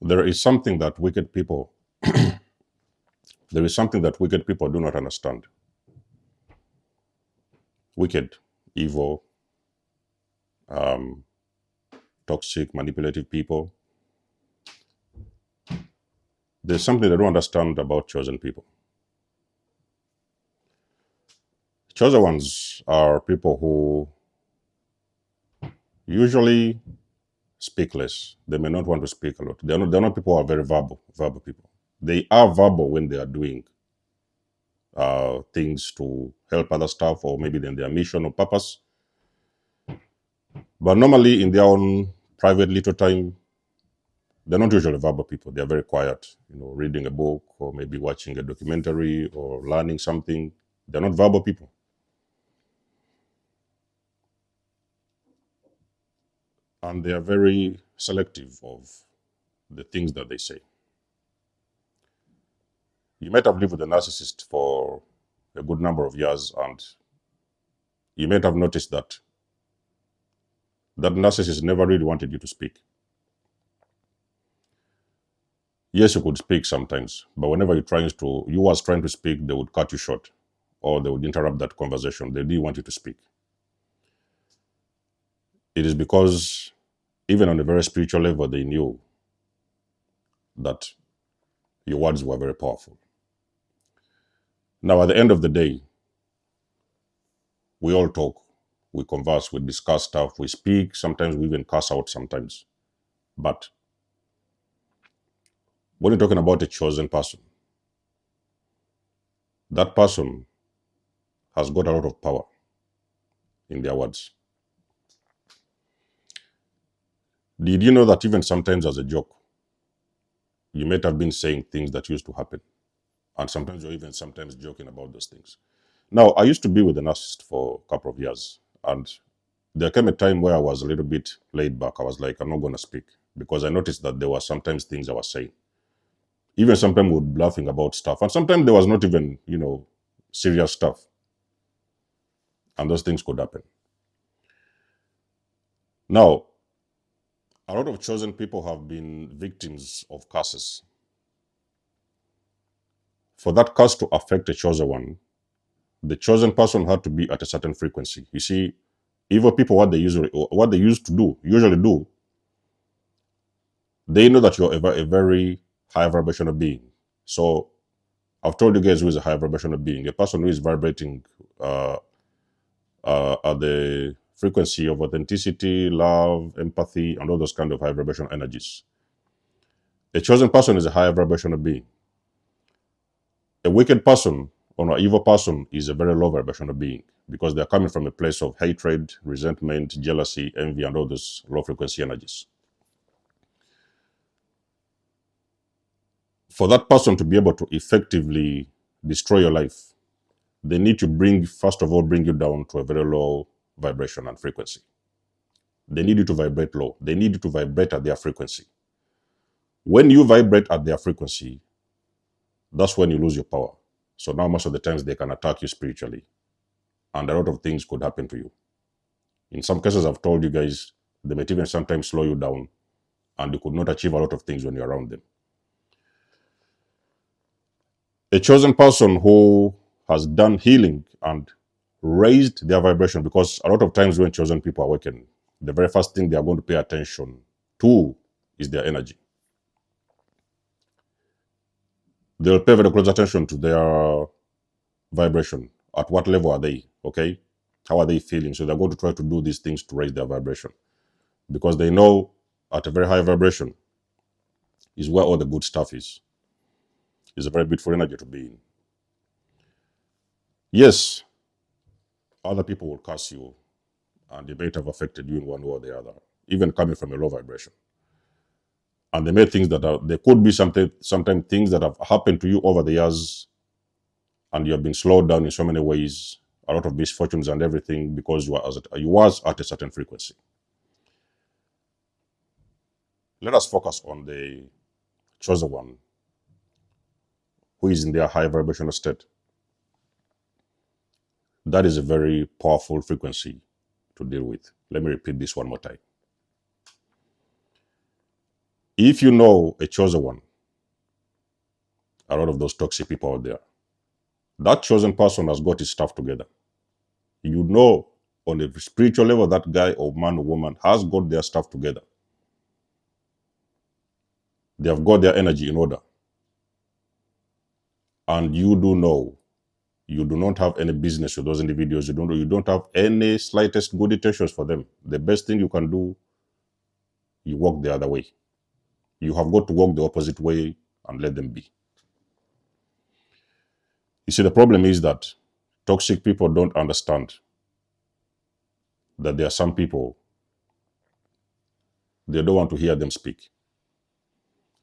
there is something that wicked people there is something that wicked people do not understand. Wicked, evil, um, toxic, manipulative people. There's something they don't understand about chosen people. Chosen ones are people who usually speak less. They may not want to speak a lot. They're not people who are very verbal people. They are verbal when they are doing things to help other staff or maybe in their mission or purpose. But normally in their own private little time, they're not usually verbal people. They're very quiet, reading a book or maybe watching a documentary or learning something. They're not verbal people. And they are very selective of the things that they say. You might have lived with a narcissist for a good number of years, and you might have noticed that that narcissist never really wanted you to speak. Yes, you could speak sometimes, but whenever you was trying to speak, they would cut you short or they would interrupt that conversation. They didn't want you to speak. It is because even on a very spiritual level, they knew that your words were very powerful. Now, at the end of the day, we all talk, we converse, we discuss stuff, we speak, sometimes we even cuss out sometimes. But when you're talking about a chosen person, that person has got a lot of power in their words. Did you know that even sometimes as a joke, you might have been saying things that used to happen? And sometimes you're even sometimes joking about those things. Now, I used to be with a narcissist for a couple of years, and there came a time where I was a little bit laid back. I was like, I'm not going to speak because I noticed that there were sometimes things I was saying. Even sometimes we would be laughing about stuff, and sometimes there was not even, serious stuff. And those things could happen. Now, a lot of chosen people have been victims of curses. For that curse to affect a chosen one, the chosen person had to be at a certain frequency. You see, evil people, what they usually do, they know that you're a very high vibrational being. So I've told you guys who is a high vibrational being, a person who is vibrating at the frequency of authenticity, love, empathy, and all those kind of high vibrational energies. A chosen person is a high vibrational being. A wicked person or an evil person is a very low vibrational being because they're coming from a place of hatred, resentment, jealousy, envy, and all those low frequency energies. For that person to be able to effectively destroy your life, they need to first of all, bring you down to a very low vibration and frequency. They need you to vibrate low. They need you to vibrate at their frequency. When you vibrate at their frequency, that's when you lose your power. So now most of the times they can attack you spiritually, and a lot of things could happen to you. In some cases, I've told you guys, they might even sometimes slow you down, and you could not achieve a lot of things when you're around them. A chosen person who has done healing and raised their vibration, because a lot of times when chosen people awaken, the very first thing they are going to pay attention to is their energy. They'll pay very close attention to their vibration. At what level are they? Okay? How are they feeling? So they're going to try to do these things to raise their vibration, because they know at a very high vibration is where all the good stuff is. It's a very beautiful energy to be in. Yes, other people will curse you, and they may have affected you in one way or the other, even coming from a low vibration. And they may think that there could be sometimes things that have happened to you over the years, and you have been slowed down in so many ways, a lot of misfortunes and everything, because you was at a certain frequency. Let us focus on the chosen one who is in their high vibrational state. That is a very powerful frequency to deal with. Let me repeat this one more time. If you know a chosen one, a lot of those toxic people out there, that chosen person has got his stuff together. You know, on a spiritual level, that guy or man or woman has got their stuff together. They have got their energy in order. And you do know you do not have any business with those individuals. You don't have any slightest good intentions for them. The best thing you can do, you walk the other way. You have got to walk the opposite way and let them be. You see, the problem is that toxic people don't understand that there are some people, they don't want to hear them speak.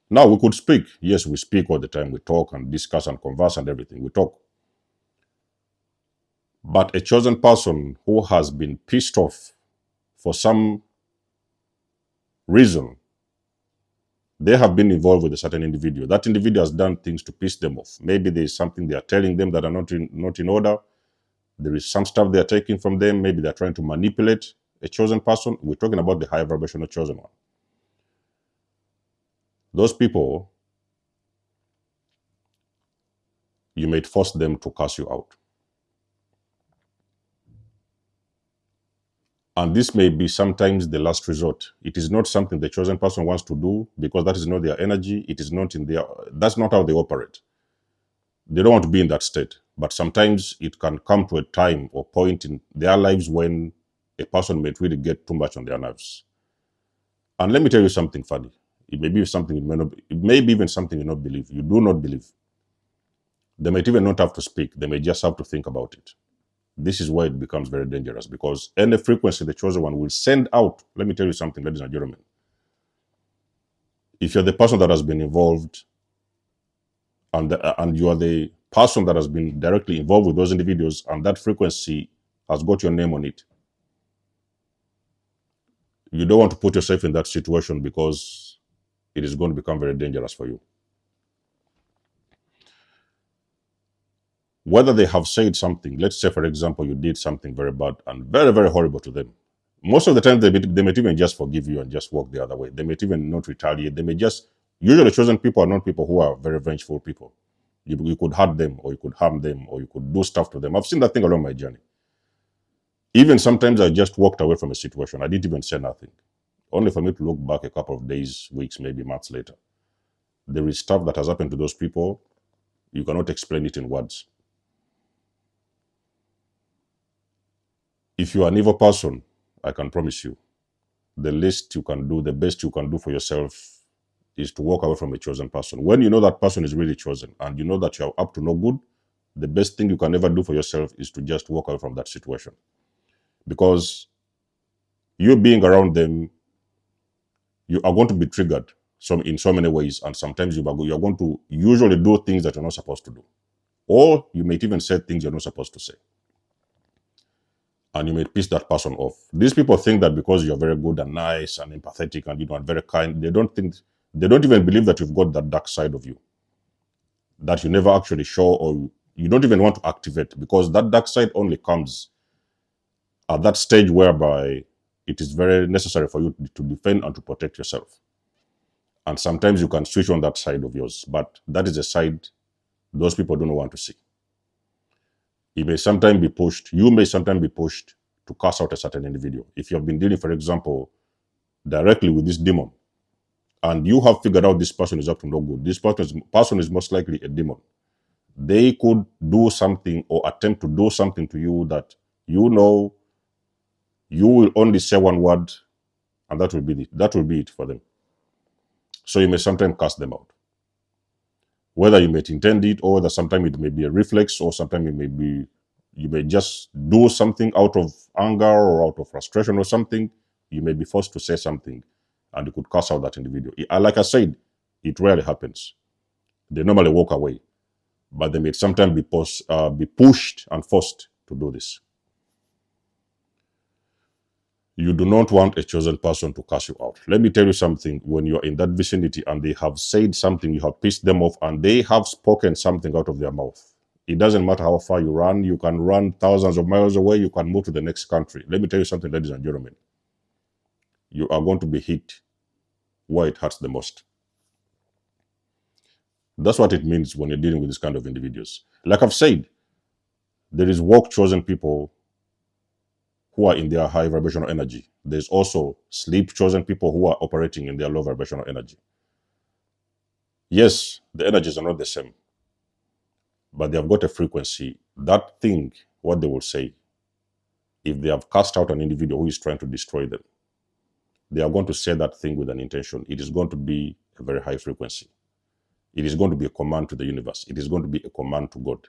Now, we could speak. Yes, we speak all the time. We talk and discuss and converse and everything. We talk. But a chosen person who has been pissed off for some reason, they have been involved with a certain individual. That individual has done things to piss them off. Maybe there is something they are telling them that are not in order. There is some stuff they are taking from them. Maybe they're trying to manipulate a chosen person. We're talking about the high vibrational chosen one. Those people, you may force them to cast you out. And this may be sometimes the last resort. It is not something the chosen person wants to do because that is not their energy. It is not in their, that's not how they operate. They don't want to be in that state. But sometimes it can come to a time or point in their lives when a person may really get too much on their nerves. And let me tell you something funny. It may be something you may not, it may be even something you not believe. You do not believe. They might even not have to speak. They may just have to think about it. This is why it becomes very dangerous, because any frequency the chosen one will send out. Let me tell you something, ladies and gentlemen. If you're the person that has been involved and you are the person that has been directly involved with those individuals and that frequency has got your name on it, you don't want to put yourself in that situation because it is going to become very dangerous for you. Whether they have said something, let's say, for example, you did something very bad and very, very horrible to them. Most of the time, they might even just forgive you and just walk the other way. They might even not retaliate. They may just, usually chosen people are not people who are very vengeful people. You could hurt them, or you could harm them, or you could do stuff to them. I've seen that thing along my journey. Even sometimes I just walked away from a situation. I didn't even say nothing. Only for me to look back a couple of days, weeks, maybe months later. There is stuff that has happened to those people. You cannot explain it in words. If you are an evil person, I can promise you, the least you can do, the best you can do for yourself is to walk away from a chosen person. When you know that person is really chosen and you know that you are up to no good, the best thing you can ever do for yourself is to just walk away from that situation. Because you being around them, you are going to be triggered in so many ways, and sometimes you are going to usually do things that you're not supposed to do. Or you may even say things you're not supposed to say. And you may piss that person off. These people think that because you're very good and nice and empathetic and and very kind, they don't even believe that you've got that dark side of you that you never actually show, or you don't even want to activate, because that dark side only comes at that stage whereby it is very necessary for you to defend and to protect yourself. And sometimes you can switch on that side of yours, but that is a side those people don't want to see. You may sometimes be pushed to cast out a certain individual. If you have been dealing, for example, directly with this demon, and you have figured out this person is up to no good, this person is most likely a demon. They could do something or attempt to do something to you that you know you will only say one word, and that will be it for them. So you may sometimes cast them out. Whether you may intend it, or whether sometimes it may be a reflex, or sometimes you may just do something out of anger or out of frustration or something. You may be forced to say something, and you could cast out that individual. Like I said, it rarely happens. They normally walk away, but they may sometimes be pushed and forced to do this. You do not want a chosen person to cast you out. Let me tell you something. When you're in that vicinity and they have said something, you have pissed them off, and they have spoken something out of their mouth, it doesn't matter how far you run. You can run thousands of miles away. You can move to the next country. Let me tell you something, ladies and gentlemen. You are going to be hit where it hurts the most. That's what it means when you're dealing with this kind of individuals. Like I've said, there is work chosen people who are in their high vibrational energy. There's also sleep chosen people who are operating in their low vibrational energy. Yes, the energies are not the same, but they have got a frequency. That thing, what they will say, if they have cast out an individual who is trying to destroy them, they are going to say that thing with an intention. It is going to be a very high frequency. It is going to be a command to the universe. It is going to be a command to God.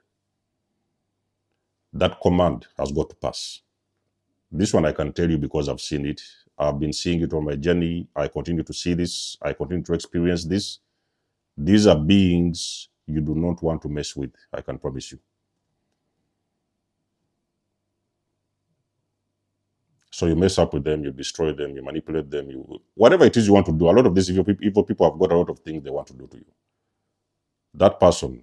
That command has got to pass. This one I can tell you because I've seen it. I've been seeing it on my journey. I continue to see this. I continue to experience this. These are beings you do not want to mess with, I can promise you. So you mess up with them, you destroy them, you manipulate them, whatever it is you want to do. A lot of these evil people have got a lot of things they want to do to you. That person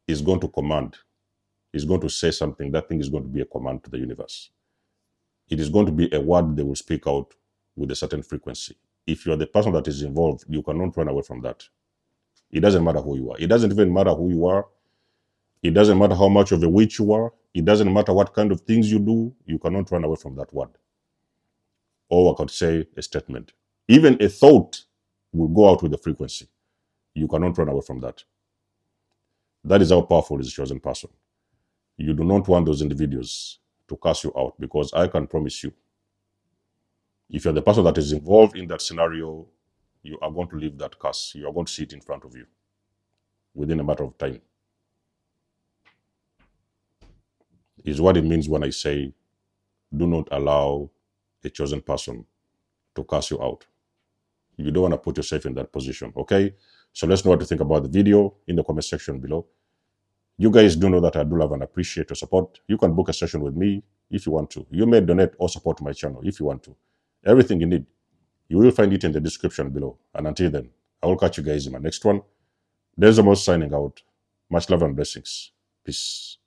is going to command, is going to say something. That thing is going to be a command to the universe. It is going to be a word they will speak out with a certain frequency. If you're the person that is involved, you cannot run away from that. It doesn't matter who you are. It doesn't even matter who you are. It doesn't matter how much of a witch you are. It doesn't matter what kind of things you do. You cannot run away from that word. Or I could say a statement. Even a thought will go out with a frequency. You cannot run away from that. That is how powerful is a chosen person. You do not want those individuals to cast you out, because I can promise you, if you're the person that is involved in that scenario, you are going to leave that curse. You are going to see it in front of you within a matter of time. Is what it means when I say, do not allow a chosen person to cast you out. You don't want to put yourself in that position, okay? So let's know what to think about the video in the comment section below. You guys do know that I do love and appreciate your support. You can book a session with me if you want to. You may donate or support my channel if you want to. Everything you need, you will find it in the description below. And until then, I will catch you guys in my next one. There's the most signing out. Much love and blessings. Peace.